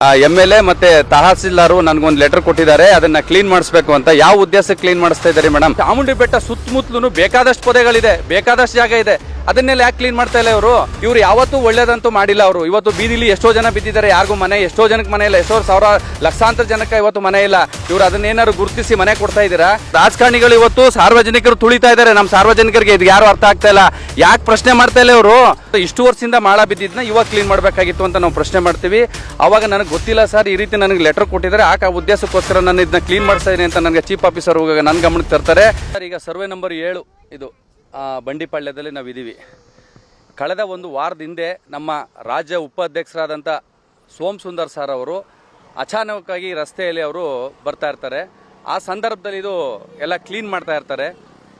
MLA ಮತ್ತೆ ತಹಸೀಲ್ದಾರ್ ನನಗೊಂದು letter ಕೊಟ್ಟಿದ್ದಾರೆ, ಅದನ್ನ ಕ್ಲೀನ್ ಮಾಡಿಸ್ಬೇಕು ಅಂತ. ಯಾವ ಉದ್ದೇಶಕ್ಕೆ ಕ್ಲೀನ್ ಮಾಡಿಸ್ತಾ ಇದ್ದಾರೆ ಮೇಡಮ್? ಚಾಮುಂಡಿ ಬೆಟ್ಟ ಸುತ್ತಮುತ್ತಲೂ ಬೇಕಾದಷ್ಟು ಪೊದೆಗಳಿದೆ, ಬೇಕಾದಷ್ಟು ಜಾಗ ಇದೆ, ಅದನ್ನೆಲ್ಲ ಯಾಕೆ ಕ್ಲೀನ್ ಮಾಡ್ತಾ ಇಲ್ಲ ಇವರು ಯಾವತ್ತೂ ಒಳ್ಳೇದಂತೂ ಮಾಡಿಲ್ಲ. ಅವರು ಇವತ್ತು ಬೀದಿಲಿ ಎಷ್ಟೋ ಜನ ಬಿದ್ದಿದ್ದಾರೆ, ಯಾರಿಗೂ ಮನೆ, ಎಷ್ಟೋ ಜನಕ್ಕೆ ಮನೆ ಇಲ್ಲ, ಎಷ್ಟೋ ಸಾವಿರ ಲಕ್ಷಾಂತರ ಜನಕ್ಕೆ ಇವತ್ತು ಮನೆ ಇಲ್ಲ. ಇವರು ಅದನ್ನೇನಾದ್ರು ಗುರುತಿಸಿ ಮನೆ ಕೊಡ್ತಾ ಇದ್ದೀರಾ? ರಾಜಕಾರಣಿಗಳು ಇವತ್ತು ಸಾರ್ವಜನಿಕರು ತುಳಿತಾ ಇದ್ದಾರೆ. ನಮ್ಮ ಸಾರ್ವಜನಿಕರಿಗೆ ಇದು ಯಾರು ಅರ್ಥ ಆಗ್ತಾ ಇಲ್ಲ, ಯಾಕೆ ಪ್ರಶ್ನೆ ಮಾಡ್ತಾ ಇಲ್ಲ ಇವರು? ಇಷ್ಟು ವರ್ಷದಿಂದ ಮಾಳ ಬಿದ್ದಿದ್ನ ಇವಾಗ ಕ್ಲೀನ್ ಮಾಡಬೇಕಾಗಿತ್ತು ಅಂತ ನಾವು ಪ್ರಶ್ನೆ ಮಾಡ್ತೀವಿ. ಅವಾಗ ನನಗೆ ಗೊತ್ತಿಲ್ಲ ಸರ್, ಈ ರೀತಿ ನನಗೆ ಲೆಟರ್ ಕೊಟ್ಟಿದ್ದಾರೆ, ಆ ಉದ್ದೇಶಕ್ಕೋಸ್ಕರ ನಾನು ಇದನ್ನ ಕ್ಲೀನ್ ಮಾಡ್ತಾ ಇದ್ದೀನಿ ಅಂತ ನನಗೆ ಚೀಫ್ ಆಫೀಸರ್ ನನ್ನ ಗಮನಕ್ಕೆ ತರ್ತಾರೆ. ಸರ್, ಈಗ ಸರ್ವೆ ನಂಬರ್ 7 ಇದು ಬಂಡಿಪಾಳ್ಯದಲ್ಲಿ ನಾವಿದ್ದೀವಿ. ಕಳೆದ ಒಂದು ವಾರದ ಹಿಂದೆ ನಮ್ಮ ರಾಜ್ಯ ಉಪಾಧ್ಯಕ್ಷರಾದಂಥ ಸೋಮ್ ಸುಂದರ್ ಸರ್ ಅವರು ಅಚಾನಕವಾಗಿ ರಸ್ತೆಯಲ್ಲಿ ಅವರು ಬರ್ತಾ ಇರ್ತಾರೆ. ಆ ಸಂದರ್ಭದಲ್ಲಿ ಇದು ಎಲ್ಲ ಕ್ಲೀನ್ ಮಾಡ್ತಾ ಇರ್ತಾರೆ,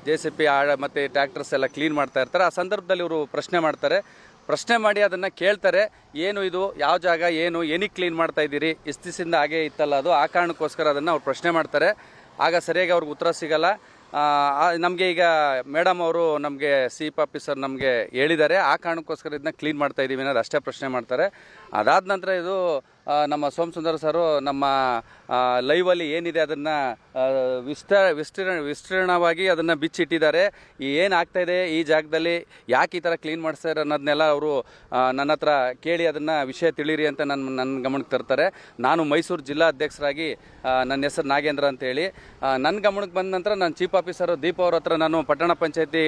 JCB ಮತ್ತು ಟ್ರ್ಯಾಕ್ಟರ್ಸ್ ಎಲ್ಲ ಕ್ಲೀನ್ ಮಾಡ್ತಾ ಇರ್ತಾರೆ. ಆ ಸಂದರ್ಭದಲ್ಲಿ ಇವರು ಪ್ರಶ್ನೆ ಮಾಡಿ ಅದನ್ನು ಕೇಳ್ತಾರೆ, ಏನು ಇದು, ಯಾವ ಜಾಗ, ಏನಕ್ಕೆ ಕ್ಲೀನ್ ಮಾಡ್ತಾ ಇದ್ದೀರಿ, ಇಷ್ಟು ದಿವಸದಿಂದ ಹಾಗೆ ಇತ್ತಲ್ಲ ಅದು, ಆ ಕಾರಣಕ್ಕೋಸ್ಕರ ಅದನ್ನು ಅವ್ರು ಪ್ರಶ್ನೆ ಮಾಡ್ತಾರೆ. ಆಗ ಸರಿಯಾಗಿ ಅವ್ರಿಗೆ ಉತ್ತರ ಸಿಗಲ್ಲ. ನಮಗೆ ಈಗ ಮೇಡಮ್ ಅವರು ನಮಗೆ ಚೀಫ್ ಆಫೀಸರ್ ನಮಗೆ ಹೇಳಿದ್ದಾರೆ, ಆ ಕಾರಣಕ್ಕೋಸ್ಕರ ಇದನ್ನ ಕ್ಲೀನ್ ಮಾಡ್ತಾ ಇದ್ದೀವಿ ಅನ್ನೋದು ಅಷ್ಟೇ ಪ್ರಶ್ನೆ ಮಾಡ್ತಾರೆ. ಅದಾದ ನಂತರ ಇದು ನಮ್ಮ ಸೋಮ್ ಸುಂದರ್ ಸರು ನಮ್ಮ ಲೈವಲ್ಲಿ ಏನಿದೆ ಅದನ್ನು ವಿಸ್ತೀರ್ಣವಾಗಿ ಅದನ್ನು ಬಿಚ್ಚಿಟ್ಟಿದ್ದಾರೆ. ಏನಾಗ್ತಾ ಇದೆ ಈ ಜಾಗದಲ್ಲಿ, ಯಾಕೆ ಈ ಥರ ಕ್ಲೀನ್ ಮಾಡಿಸ್ತಾರೆ ಅನ್ನೋದನ್ನೆಲ್ಲ ಅವರು ನನ್ನ ಹತ್ರ ಕೇಳಿ ಅದನ್ನು ವಿಷಯ ತಿಳಿರಿ ಅಂತ ನನ್ನ ಗಮನಕ್ಕೆ ತರ್ತಾರೆ. ನಾನು ಮೈಸೂರು ಜಿಲ್ಲಾ ಅಧ್ಯಕ್ಷರಾಗಿ ನನ್ನ ಹೆಸರು ನಾಗೇಂದ್ರ ಅಂತೇಳಿ ನನ್ನ ಗಮನಕ್ಕೆ ಬಂದ ನಂತರ ನಾನು ಚೀಫ್ ಆಫೀಸರು ದೀಪ ಅವ್ರ ಹತ್ರ ನಾನು ಪಟ್ಟಣ ಪಂಚಾಯತಿ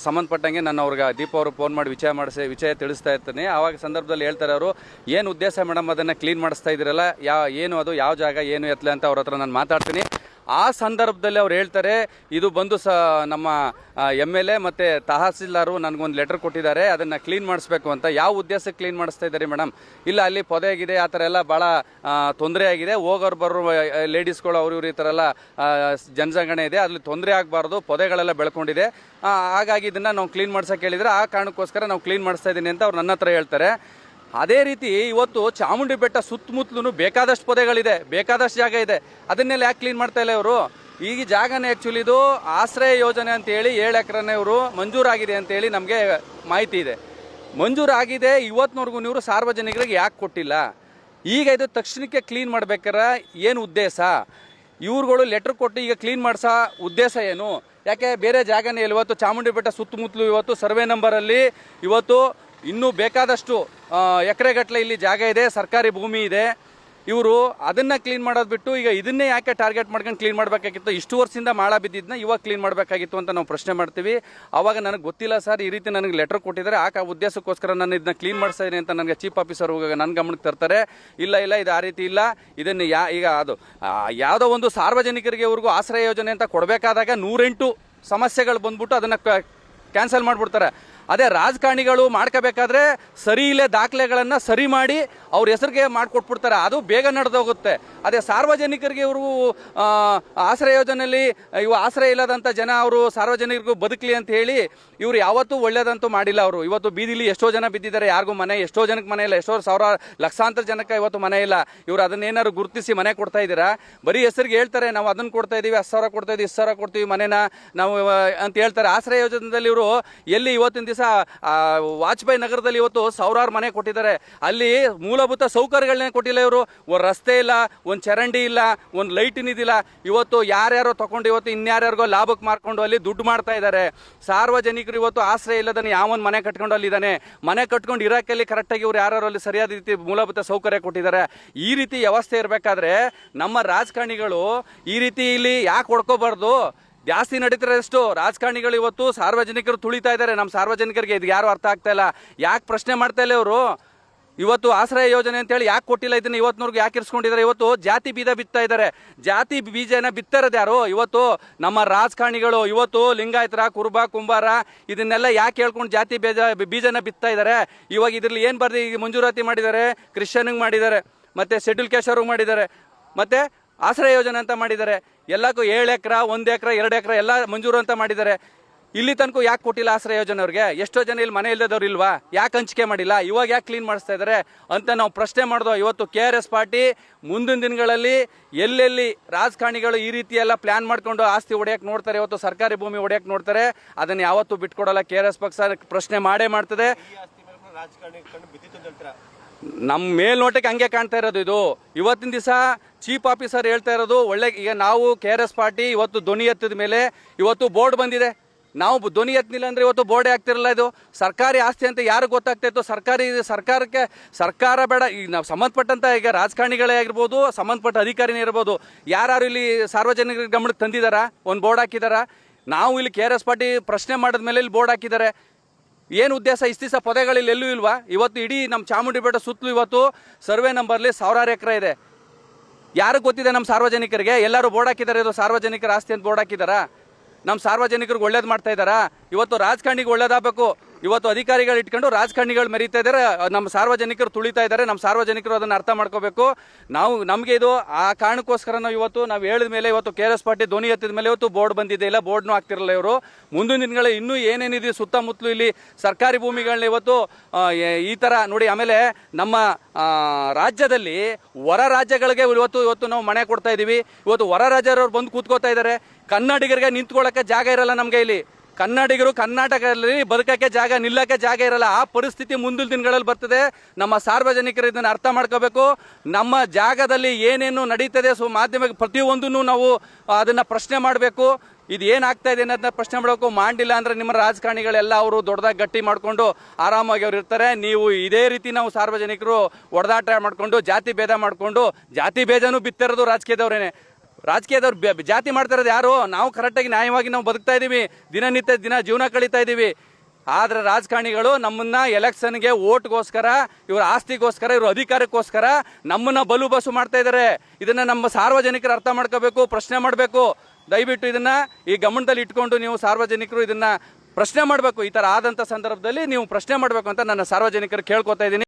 ಸಂಬಂಧಪಟ್ಟಂಗೆ ನಾನು ಅವ್ರಿಗೆ ದೀಪ ಅವರು ಫೋನ್ ಮಾಡಿ ವಿಷಯ ತಿಳಿಸ್ತಾ ಇರ್ತೀನಿ. ಆವಾಗ ಸಂದರ್ಭದಲ್ಲಿ ಹೇಳ್ತಾರೆ ಅವರು, ಏನು ಉದ್ದೇಶ ಮೇಡಮ್ ಅದನ್ನು ಕ್ಲೀನ್ ಮಾಡಿಸ್ತಾ ಇದ್ದೀರಲ್ಲ, ಏನು ಅದು, ಯಾವ ಜಾಗ, ಏನು ಎತ್ತಲೆ ಅಂತ ಅವ್ರ ಹತ್ರ ನಾನು ಮಾತಾಡ್ತೀನಿ. ಆ ಸಂದರ್ಭದಲ್ಲಿ ಅವ್ರು ಹೇಳ್ತಾರೆ, ಇದು ಬಂದು ನಮ್ಮ MLA ಮತ್ತು ತಹಸೀಲ್ದಾರ್ ನನಗೊಂದು ಲೆಟರ್ ಕೊಟ್ಟಿದ್ದಾರೆ, ಅದನ್ನು ಕ್ಲೀನ್ ಮಾಡಿಸ್ಬೇಕು ಅಂತ. ಯಾವ ಉದ್ದೇಶಕ್ಕೆ ಕ್ಲೀನ್ ಮಾಡಿಸ್ತಾ ಇದ್ದಾರೆ ಮೇಡಮ್? ಇಲ್ಲ, ಅಲ್ಲಿ ಪೊದೆ ಆಗಿದೆ, ಆ ಥರ ಎಲ್ಲ ಭಾಳ ತೊಂದರೆ ಆಗಿದೆ, ಹೋಗೋರು ಬರೋ ಲೇಡೀಸ್ಗಳು ಅವ್ರು ಇವ್ರು ಈ ಥರ ಎಲ್ಲ ಜನಸಂಘಟನೆ ಇದೆ, ಅಲ್ಲಿ ತೊಂದರೆ ಆಗಬಾರ್ದು, ಪೊದೆಗಳೆಲ್ಲ ಬೆಳ್ಕೊಂಡಿದೆ, ಹಾಗಾಗಿ ಇದನ್ನು ನಾವು ಕ್ಲೀನ್ ಮಾಡ್ಸೋಕೆ ಹೇಳಿದರೆ ಆ ಕಾರಣಕ್ಕೋಸ್ಕರ ನಾವು ಕ್ಲೀನ್ ಮಾಡಿಸ್ತಾ ಇದ್ದೀನಿ ಅಂತ ಅವ್ರು ನನ್ನ ಹತ್ರ ಹೇಳ್ತಾರೆ. ಅದೇ ರೀತಿ ಇವತ್ತು ಚಾಮುಂಡಿ ಬೆಟ್ಟ ಸುತ್ತಮುತ್ತಲೂ ಬೇಕಾದಷ್ಟು ಪೊದೆಗಳಿದೆ, ಬೇಕಾದಷ್ಟು ಜಾಗ ಇದೆ, ಅದನ್ನೆಲ್ಲ ಯಾಕೆ ಕ್ಲೀನ್ ಮಾಡ್ತಾ ಇಲ್ಲ ಇವರು? ಈಗ ಜಾಗನೇ ಆ್ಯಕ್ಚುಲಿ ಇದು ಆಶ್ರಯ ಯೋಜನೆ ಅಂತೇಳಿ 7 ಎಕರೆನೇ ಇವರು ಮಂಜೂರಾಗಿದೆ ಅಂತೇಳಿ ನಮಗೆ ಮಾಹಿತಿ ಇದೆ. ಮಂಜೂರಾಗಿದೆ, ಇವತ್ತಿನವರೆಗೂ ನೀವು ಸಾರ್ವಜನಿಕರಿಗೆ ಯಾಕೆ ಕೊಟ್ಟಿಲ್ಲ? ಈಗ ಇದು ತಕ್ಷಣಕ್ಕೆ ಕ್ಲೀನ್ ಮಾಡ್ಬೇಕಾರೆ ಏನು ಉದ್ದೇಶ? ಇವ್ರುಗಳು ಲೆಟ್ರ್ ಕೊಟ್ಟು ಈಗ ಕ್ಲೀನ್ ಮಾಡಿಸೋ ಉದ್ದೇಶ ಏನು? ಯಾಕೆ ಬೇರೆ ಜಾಗನೇ ಇಲ್ಲ? ಇವತ್ತು ಚಾಮುಂಡಿ ಬೆಟ್ಟ ಸುತ್ತಮುತ್ತಲು ಇವತ್ತು ಸರ್ವೆ ನಂಬರಲ್ಲಿ ಇವತ್ತು ಇನ್ನೂ ಬೇಕಾದಷ್ಟು ಎಕರೆಗಟ್ಟಲೆ ಇಲ್ಲಿ ಜಾಗ ಇದೆ, ಸರ್ಕಾರಿ ಭೂಮಿ ಇದೆ. ಇವರು ಅದನ್ನು ಕ್ಲೀನ್ ಮಾಡೋದು ಬಿಟ್ಟು ಈಗ ಇದನ್ನೇ ಯಾಕೆ ಟಾರ್ಗೆಟ್ ಮಾಡ್ಕೊಂಡು ಕ್ಲೀನ್ ಮಾಡಬೇಕಾಗಿತ್ತು? ಇಷ್ಟು ವರ್ಷದಿಂದ ಮಾಳ ಬಿದ್ದಿದ್ದನ್ನ ಇವಾಗ ಕ್ಲೀನ್ ಮಾಡಬೇಕಾಗಿತ್ತು ಅಂತ ನಾವು ಪ್ರಶ್ನೆ ಮಾಡ್ತೀವಿ. ಆವಾಗ ನನಗೆ ಗೊತ್ತಿಲ್ಲ ಸರ್, ಈ ರೀತಿ ನನಗೆ ಲೆಟರ್ ಕೊಟ್ಟಿದ್ದಾರೆ, ಆ ಉದ್ದೇಶಕ್ಕೋಸ್ಕರ ನಾನು ಇದನ್ನ ಕ್ಲೀನ್ ಮಾಡಿಸ್ತಾ ಇದ್ದೀನಿ ಅಂತ ನನಗೆ ಚೀಫ್ ಆಫೀಸರ್ ನನ್ನ ಗಮನಕ್ಕೆ ತರ್ತಾರೆ. ಇಲ್ಲ, ಇದು ಆ ರೀತಿ ಇಲ್ಲ, ಇದನ್ನು ಈಗ ಅದು ಯಾವುದೋ ಒಂದು ಸಾರ್ವಜನಿಕರಿಗೆ ಇವ್ರಿಗೂ ಆಶ್ರಯ ಯೋಜನೆ ಅಂತ ಕೊಡಬೇಕಾದಾಗ 108 ಸಮಸ್ಯೆಗಳು ಬಂದ್ಬಿಟ್ಟು ಅದನ್ನು ಕ್ಯಾನ್ಸಲ್ ಮಾಡಿಬಿಡ್ತಾರೆ. ಅದೇ ರಾಜಕಾರಣಿಗಳು ಮಾಡ್ಕೋಬೇಕಾದ್ರೆ ಸರಿ ಇಲ್ಲೇ ದಾಖಲೆಗಳನ್ನು ಸರಿ ಮಾಡಿ ಅವ್ರ ಹೆಸರಿಗೆ ಮಾಡಿಕೊಟ್ಬಿಡ್ತಾರೆ, ಅದು ಬೇಗ ನಡೆದೋಗುತ್ತೆ. ಅದೇ ಸಾರ್ವಜನಿಕರಿಗೆ ಇವರು ಆಶ್ರಯ ಯೋಜನೆಯಲ್ಲಿ ಇವು ಆಶ್ರಯ ಇಲ್ಲದಂಥ ಜನ ಅವರು ಸಾರ್ವಜನಿಕರಿಗೂ ಬದುಕಲಿ ಅಂತ ಹೇಳಿ ಇವರು ಯಾವತ್ತೂ ಒಳ್ಳೇದಂತೂ ಮಾಡಿಲ್ಲ. ಅವರು ಇವತ್ತು ಬೀದಿಲಿ ಎಷ್ಟೋ ಜನ ಬಿದ್ದಿದ್ದಾರೆ, ಯಾರಿಗೂ ಮನೆ, ಎಷ್ಟೋ ಜನಕ್ಕೆ ಮನೆ ಇಲ್ಲ, ಎಷ್ಟೋ ಸಾವಿರ ಲಕ್ಷಾಂತರ ಜನಕ್ಕೆ ಇವತ್ತು ಮನೆ ಇಲ್ಲ. ಇವರು ಅದನ್ನೇನಾದ್ರು ಗುರುತಿಸಿ ಮನೆ ಕೊಡ್ತಾ ಇದ್ದೀರಾ? ಬರೀ ಹೆಸರಿಗೆ ಹೇಳ್ತಾರೆ, ನಾವು ಅದನ್ನು ಕೊಡ್ತಾ ಇದ್ದೀವಿ, 10,000 ಕೊಡ್ತಾ ಇದ್ದೀವಿ, 10,000 ಕೊಡ್ತೀವಿ ಮನೆನ ನಾವು ಅಂತ ಹೇಳ್ತಾರೆ. ಆಶ್ರಯ ಯೋಜನೆಯಲ್ಲಿ ಇವರು ಎಲ್ಲಿ ಇವತ್ತಿನ ದಿವಸ ವಾಜಪೇಯಿ ನಗರದಲ್ಲಿ ಇವತ್ತು ಸಾವಿರಾರು ಮನೆ ಕೊಟ್ಟಿದ್ದಾರೆ, ಅಲ್ಲಿ ಮೂಲಭೂತ ಸೌಕರ್ಯಗಳನ್ನೇ ಕೊಟ್ಟಿಲ್ಲ ಇವರು. ಒಂದು ರಸ್ತೆ ಇಲ್ಲ, ಒಂದು ಚರಂಡಿ ಇಲ್ಲ, ಒಂದು ಲೈಟಿನ ಇದಿಲ್ಲ. ಇವತ್ತು ಯಾರ್ಯಾರೋ ತಗೊಂಡು ಇವತ್ತು ಇನ್ಯಾರ್ಯಾರಿಗೋ ಲಾಭಕ್ಕೆ ಮಾರ್ಕೊಂಡು ಅಲ್ಲಿ ದುಡ್ಡು ಮಾಡ್ತಾ ಇದ್ದಾರೆ. ಸಾರ್ವಜನಿಕರು ಇವತ್ತು ಆಶ್ರಯ ಇಲ್ಲದನ್ನ ಯಾವೊಂದು ಮನೆ ಕಟ್ಕೊಂಡು ಅಲ್ಲಿದ್ದಾನೆ, ಮನೆ ಕಟ್ಕೊಂಡು ಇರಾಕಲ್ಲಿ ಕರೆಕ್ಟಾಗಿ ಇವ್ರು ಯಾರು ಅಲ್ಲಿ ಸರಿಯಾದ ರೀತಿ ಮೂಲಭೂತ ಸೌಕರ್ಯ ಕೊಟ್ಟಿದ್ದಾರೆ. ಈ ರೀತಿ ವ್ಯವಸ್ಥೆ ಇರಬೇಕಾದ್ರೆ ನಮ್ಮ ರಾಜಕಾರಣಿಗಳು ಈ ರೀತಿ ಇಲ್ಲಿ ಯಾಕೆ ಹೊಡ್ಕೋಬಾರ್ದು? ಜಾಸ್ತಿ ನಡೀತಿರೋಷ್ಟು ರಾಜಕಾರಣಿಗಳು ಇವತ್ತು ಸಾರ್ವಜನಿಕರು ತುಳಿತಾ ಇದ್ದಾರೆ. ನಮ್ಮ ಸಾರ್ವಜನಿಕರಿಗೆ ಇದು ಯಾರು ಅರ್ಥ ಆಗ್ತಾ ಇಲ್ಲ, ಯಾಕೆ ಪ್ರಶ್ನೆ ಮಾಡ್ತಾ ಇಲ್ಲ ಇವರು? ಇವತ್ತು ಆಶ್ರಯ ಯೋಜನೆ ಅಂತೇಳಿ ಯಾಕೆ ಕೊಟ್ಟಿಲ್ಲ, ಇದನ್ನು ಇವತ್ತಿನವ್ರಿಗೆ ಯಾಕೆ ಇರಿಸ್ಕೊಂಡಿದ್ದಾರೆ? ಇವತ್ತು ಜಾತಿ ಬೀಜ ಬಿತ್ತಾ ಇದ್ದಾರೆ. ಜಾತಿ ಬೀಜನ ಬಿತ್ತರೋದು ಯಾರು? ಇವತ್ತು ನಮ್ಮ ರಾಜಕಾರಣಿಗಳು. ಇವತ್ತು ಲಿಂಗಾಯತರ, ಕುರುಬ, ಕುಂಬಾರ ಇದನ್ನೆಲ್ಲ ಯಾಕೆ ಹೇಳ್ಕೊಂಡು ಜಾತಿ ಬೀಜನ ಬಿತ್ತಾ ಇದ್ದಾರೆ? ಇವಾಗ ಇದ್ರಲ್ಲಿ ಏನು ಬರ್ದು ಈಗ ಮಂಜೂರಾತಿ ಮಾಡಿದ್ದಾರೆ, ಕ್ರಿಶ್ಚಿಯನ್ಗೆ ಮಾಡಿದ್ದಾರೆ, ಮತ್ತು ಶೆಡ್ಯೂಲ್ ಕ್ಯಾಸ್ಟ್ ಅವ್ರಿಗೆ ಮಾಡಿದ್ದಾರೆ, ಮತ್ತು ಆಶ್ರಯ ಯೋಜನೆ ಅಂತ ಮಾಡಿದ್ದಾರೆ. ಎಲ್ಲಕ್ಕೂ 7 ಎಕರೆ, 1 ಎಕರೆ, 2 ಎಕರೆ ಎಲ್ಲ ಮಂಜೂರು ಅಂತ ಮಾಡಿದ್ದಾರೆ. ಇಲ್ಲಿ ತನಕ ಯಾಕೆ ಕೊಟ್ಟಿಲ್ಲ ಆಶ್ರಯ ಯೋಜನೆ ಅವ್ರಿಗೆ? ಎಷ್ಟೋ ಜನ ಇಲ್ಲಿ ಮನೆ ಇಲ್ಲದವ್ರು ಇಲ್ವಾ? ಯಾಕೆ ಹಂಚಿಕೆ ಮಾಡಿಲ್ಲ? ಇವಾಗ ಯಾಕೆ ಕ್ಲೀನ್ ಮಾಡಿಸ್ತಾ ಇದ್ದಾರೆ ಅಂತ ನಾವು ಪ್ರಶ್ನೆ ಮಾಡಿದ್ವು. ಇವತ್ತು KRS ಪಾರ್ಟಿ ಮುಂದಿನ ದಿನಗಳಲ್ಲಿ ಎಲ್ಲೆಲ್ಲಿ ರಾಜಕಾರಣಿಗಳು ಈ ರೀತಿ ಎಲ್ಲ ಪ್ಲಾನ್ ಮಾಡ್ಕೊಂಡು ಆಸ್ತಿ ಹೊಡೆಯಕ್ಕೆ ನೋಡ್ತಾರೆ, ಇವತ್ತು ಸರ್ಕಾರಿ ಭೂಮಿ ಹೊಡೆಯಕ್ಕೆ ನೋಡ್ತಾರೆ, ಅದನ್ನು ಯಾವತ್ತೂ ಬಿಟ್ಕೊಡಲ್ಲ KRS ಪಕ್ಷ. ಪ್ರಶ್ನೆ ಮಾಡೇ ಮಾಡ್ತದೆ. ನಮ್ಮ ಮೇಲ್ನೋಟಕ್ಕೆ ಹಂಗೆ ಕಾಣ್ತಾ ಇರೋದು ಇದು. ಇವತ್ತಿನ ದಿವಸ ಚೀಫ್ ಆಫೀಸರ್ ಹೇಳ್ತಾ ಇರೋದು ಒಳ್ಳೆ. ಈಗ ನಾವು KRS ಪಾರ್ಟಿ ಇವತ್ತು ಧ್ವನಿ ಎತ್ತಿದ ಮೇಲೆ ಇವತ್ತು ಬೋರ್ಡ್ ಬಂದಿದೆ. ನಾವು ಧ್ವನಿ ಎತ್ತಲಿಲ್ಲ ಅಂದರೆ ಇವತ್ತು ಬೋರ್ಡೇ ಆಗ್ತಿರಲ್ಲ. ಇದು ಸರ್ಕಾರಿ ಆಸ್ತಿ ಅಂತ ಯಾರು ಗೊತ್ತಾಗ್ತಾ ಇತ್ತು? ಸರ್ಕಾರ ಬೇಡ, ಈಗ ನಾವು ಸಂಬಂಧಪಟ್ಟಂತ ಈಗ ರಾಜಕಾರಣಿಗಳೇ ಆಗಿರ್ಬೋದು, ಸಂಬಂಧಪಟ್ಟ ಅಧಿಕಾರಿನೇ ಇರ್ಬೋದು, ಯಾರು ಇಲ್ಲಿ ಸಾರ್ವಜನಿಕರ ಗಮನಕ್ಕೆ ತಂದಿದ್ದಾರಾ? ಒಂದು ಬೋರ್ಡ್ ಹಾಕಿದಾರಾ? ನಾವು ಇಲ್ಲಿ KRS ಪಾರ್ಟಿ ಪ್ರಶ್ನೆ ಮಾಡಿದ್ಮೇಲೆ ಇಲ್ಲಿ ಬೋರ್ಡ್ ಹಾಕಿದ್ದಾರೆ. ಏನು ಉದ್ದೇಶ? ಇಷ್ಟು ದಿವಸ ಪೊದೆಗಳಲ್ಲಿ ಎಲ್ಲೂ ಇಲ್ವಾ? ಇವತ್ತು ಇಡೀ ನಮ್ಮ ಚಾಮುಂಡಿ ಬೆಟ್ಟ ಸುತ್ತಲೂ ಇವತ್ತು ಸರ್ವೆ ನಂಬರ್ಲಿ 1000 ಎಕರೆ ಇದೆ. ಯಾರಿಗೆ ಗೊತ್ತಿದೆ? ನಮ್ಮ ಸಾರ್ವಜನಿಕರಿಗೆ. ಎಲ್ಲರೂ ಬೋರ್ಡ್ ಹಾಕಿದ್ದಾರೆ, ಇದು ಸಾರ್ವಜನಿಕರ ಆಸ್ತಿ ಅಂತ ಬೋರ್ಡ್ ಹಾಕಿದಾರಾ? ನಮ್ಮ ಸಾರ್ವಜನಿಕರಿಗೆ ಒಳ್ಳೇದು ಮಾಡ್ತಾ ಇದ್ದಾರಾ? ಇವತ್ತು ರಾಜಕಾರಣಿಗೆ ಒಳ್ಳೇದಾಗಬೇಕು. ಇವತ್ತು ಅಧಿಕಾರಿಗಳು ಇಟ್ಕೊಂಡು ರಾಜಕಾರಣಿಗಳು ಮೆರೀತಾ ಇದ್ದಾರೆ, ನಮ್ಮ ಸಾರ್ವಜನಿಕರು ತುಳಿತಾ ಇದ್ದಾರೆ. ನಮ್ಮ ಸಾರ್ವಜನಿಕರು ಅದನ್ನು ಅರ್ಥ ಮಾಡ್ಕೋಬೇಕು. ನಮಗೆ ಇದು ಆ ಕಾರಣಕ್ಕೋಸ್ಕರ ನಾವು ಹೇಳಿದ ಮೇಲೆ ಇವತ್ತು KRS ಪಾರ್ಟಿ ಧ್ವನಿ ಎತ್ತಿದ ಮೇಲೆ ಇವತ್ತು ಬೋರ್ಡ್ ಬಂದಿದೆ. ಇಲ್ಲ ಬೋರ್ಡ್ನೂ ಆಗ್ತಿರಲ್ಲ ಇವರು. ಮುಂದಿನ ದಿನಗಳಲ್ಲಿ ಇನ್ನೂ ಏನೇನಿದೆ ಸುತ್ತಮುತ್ತಲು ಇಲ್ಲಿ ಸರ್ಕಾರಿ ಭೂಮಿಗಳನ್ನ ಇವತ್ತು ಈ ಥರ ನೋಡಿ. ಆಮೇಲೆ ನಮ್ಮ ರಾಜ್ಯದಲ್ಲಿ ಹೊರ ರಾಜ್ಯಗಳಿಗೆ ಇವತ್ತು ನಾವು ಮನೆ ಕೊಡ್ತಾ ಇದ್ದೀವಿ. ಇವತ್ತು ಹೊರ ರಾಜ್ಯದವ್ರು ಬಂದು ಕೂತ್ಕೋತಾ ಇದ್ದಾರೆ. ಕನ್ನಡಿಗರಿಗೆ ನಿಂತ್ಕೊಳ್ಳೋಕ್ಕೆ ಜಾಗ ಇರಲ್ಲ ನಮಗೆ ಇಲ್ಲಿ. ಕನ್ನಡಿಗರು ಕರ್ನಾಟಕದಲ್ಲಿ ಬದುಕಕ್ಕೆ ಜಾಗ, ನಿಲ್ಲಕ್ಕೆ ಜಾಗ ಇರಲ್ಲ. ಆ ಪರಿಸ್ಥಿತಿ ಮುಂದಿನ ದಿನಗಳಲ್ಲಿ ಬರ್ತದೆ. ನಮ್ಮ ಸಾರ್ವಜನಿಕರು ಇದನ್ನು ಅರ್ಥ ಮಾಡ್ಕೋಬೇಕು. ನಮ್ಮ ಜಾಗದಲ್ಲಿ ಏನೇನು ನಡೀತದೆ ಮಾಧ್ಯಮ ಪ್ರತಿಯೊಂದನ್ನು ನಾವು ಅದನ್ನು ಪ್ರಶ್ನೆ ಮಾಡಬೇಕು. ಇದು ಏನಾಗ್ತಾ ಇದೆ ಅನ್ನೋದನ್ನ ಪ್ರಶ್ನೆ ಮಾಡಬೇಕು. ಮಾಡಿಲ್ಲ ಅಂದರೆ ನಿಮ್ಮ ರಾಜಕಾರಣಿಗಳೆಲ್ಲ ಅವರು ದೊಡ್ಡದಾಗಿ ಗಟ್ಟಿ ಮಾಡಿಕೊಂಡು ಆರಾಮಾಗಿ ಅವ್ರು ಇರ್ತಾರೆ. ನೀವು ಇದೇ ರೀತಿ ನಾವು ಸಾರ್ವಜನಿಕರು ಹೊಡೆದಾಟ ಮಾಡಿಕೊಂಡು ಜಾತಿ ಭೇದ ಮಾಡಿಕೊಂಡು, ಜಾತಿ ಭೇದನೂ ಬಿತ್ತಿರೋದು ರಾಜಕೀಯದವ್ರೇನೆ. ರಾಜಕೀಯದವ್ರು ಜಾತಿ ಮಾಡ್ತಾ ಇರೋದು ಯಾರು? ನಾವು ಕರೆಕ್ಟಾಗಿ ನ್ಯಾಯವಾಗಿ ನಾವು ಬದುಕ್ತಾ ಇದ್ದೀವಿ, ದಿನ ಜೀವನ ಕಳೀತಾ ಇದ್ದೀವಿ. ಆದರೆ ರಾಜಕಾರಣಿಗಳು ನಮ್ಮನ್ನ ಎಲೆಕ್ಷನ್ಗೆ ಓಟ್ಗೋಸ್ಕರ, ಇವ್ರ ಆಸ್ತಿಗೋಸ್ಕರ, ಇವ್ರ ಅಧಿಕಾರಕ್ಕೋಸ್ಕರ ನಮ್ಮನ್ನ ಬಲು ಮಾಡ್ತಾ ಇದ್ದಾರೆ. ಇದನ್ನ ನಮ್ಮ ಸಾರ್ವಜನಿಕರು ಅರ್ಥ ಮಾಡ್ಕೋಬೇಕು, ಪ್ರಶ್ನೆ ಮಾಡಬೇಕು. ದಯವಿಟ್ಟು ಇದನ್ನ ಈ ಗಮನದಲ್ಲಿ ಇಟ್ಕೊಂಡು ನೀವು ಸಾರ್ವಜನಿಕರು ಇದನ್ನ ಪ್ರಶ್ನೆ ಮಾಡಬೇಕು. ಈ ಥರ ಆದಂಥ ಸಂದರ್ಭದಲ್ಲಿ ನೀವು ಪ್ರಶ್ನೆ ಮಾಡಬೇಕು ಅಂತ ನನ್ನ ಸಾರ್ವಜನಿಕರು ಕೇಳ್ಕೊತಾ ಇದ್ದೀನಿ.